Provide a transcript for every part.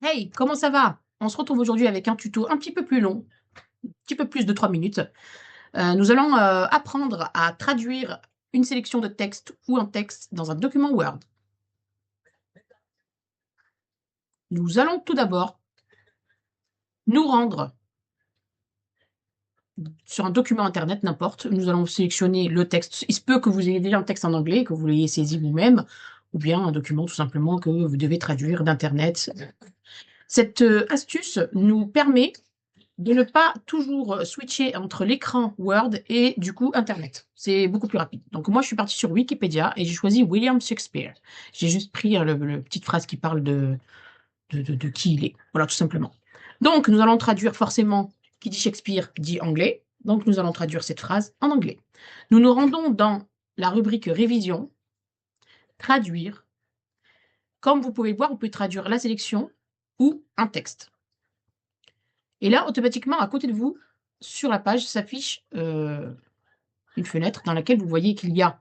Hey, comment ça va? On se retrouve aujourd'hui avec un tuto un petit peu plus long, un petit peu plus de 3 minutes. Nous allons, apprendre à traduire une sélection de texte ou un texte dans un document Word. Nous allons tout d'abord nous rendre sur un document internet, n'importe. Nous allons sélectionner le texte. Il se peut que vous ayez déjà un texte en anglais, que vous l'ayez saisi vous-même, ou bien un document tout simplement que vous devez traduire d'internet. Cette, astuce nous permet de ne pas toujours switcher entre l'écran Word et du coup internet. C'est beaucoup plus rapide. Donc moi je suis partie sur Wikipédia et j'ai choisi William Shakespeare. J'ai juste pris le petite phrase qui parle de qui il est. Voilà, tout simplement. Donc nous allons traduire forcément, qui dit Shakespeare dit anglais. Donc nous allons traduire cette phrase en anglais. Nous nous rendons dans la rubrique révision, traduire. Comme vous pouvez le voir, on peut traduire la sélection ou un texte. Et là, automatiquement, à côté de vous, sur la page, s'affiche une fenêtre dans laquelle vous voyez qu'il y a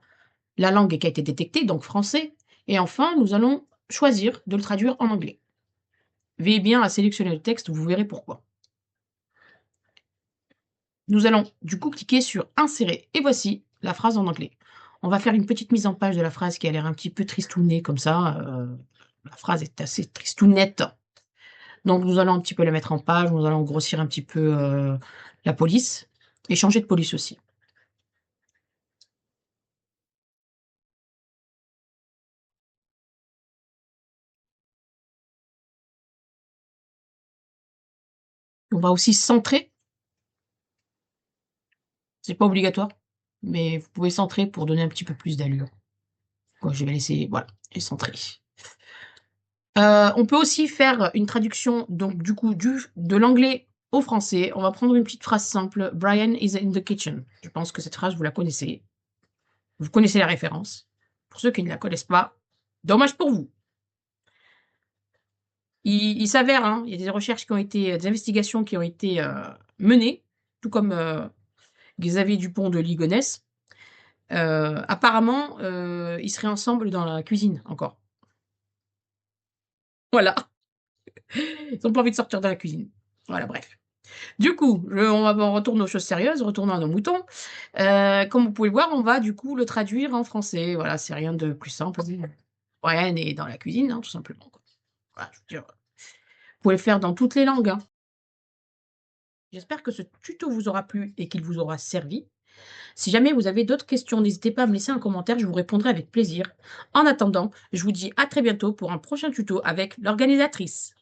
la langue qui a été détectée, donc français. Et enfin, nous allons choisir de le traduire en anglais. Veillez bien à sélectionner le texte, vous verrez pourquoi. Nous allons du coup cliquer sur Insérer. Et voici la phrase en anglais. On va faire une petite mise en page de la phrase qui a l'air un petit peu tristounée comme ça. La phrase est assez tristounette. Donc nous allons un petit peu la mettre en page, nous allons grossir un petit peu la police et changer de police aussi. On va aussi centrer. C'est pas obligatoire, mais vous pouvez centrer pour donner un petit peu plus d'allure. Quoi, je vais laisser, voilà, et centrer. On peut aussi faire une traduction, donc du coup, de l'anglais au français. On va prendre une petite phrase simple. Brian is in the kitchen. Je pense que cette phrase, vous la connaissez. Vous connaissez la référence. Pour ceux qui ne la connaissent pas, dommage pour vous. Il s'avère, hein, il y a des recherches qui ont été, des investigations qui ont été menées, tout comme Xavier Dupont de Ligonnès. Apparemment, ils seraient ensemble dans la cuisine encore. Voilà. Ils ont pas envie de sortir de la cuisine. Voilà, bref. Du coup, on retourne aux choses sérieuses, retournons à nos moutons. Comme vous pouvez le voir, on va du coup le traduire en français. Voilà, c'est rien de plus simple. Brian est dans la cuisine, hein, tout simplement, quoi. Voilà, je veux dire, vous pouvez le faire dans toutes les langues, hein. J'espère que ce tuto vous aura plu et qu'il vous aura servi. Si jamais vous avez d'autres questions, n'hésitez pas à me laisser un commentaire, je vous répondrai avec plaisir. En attendant, je vous dis à très bientôt pour un prochain tuto avec l'organisatrice.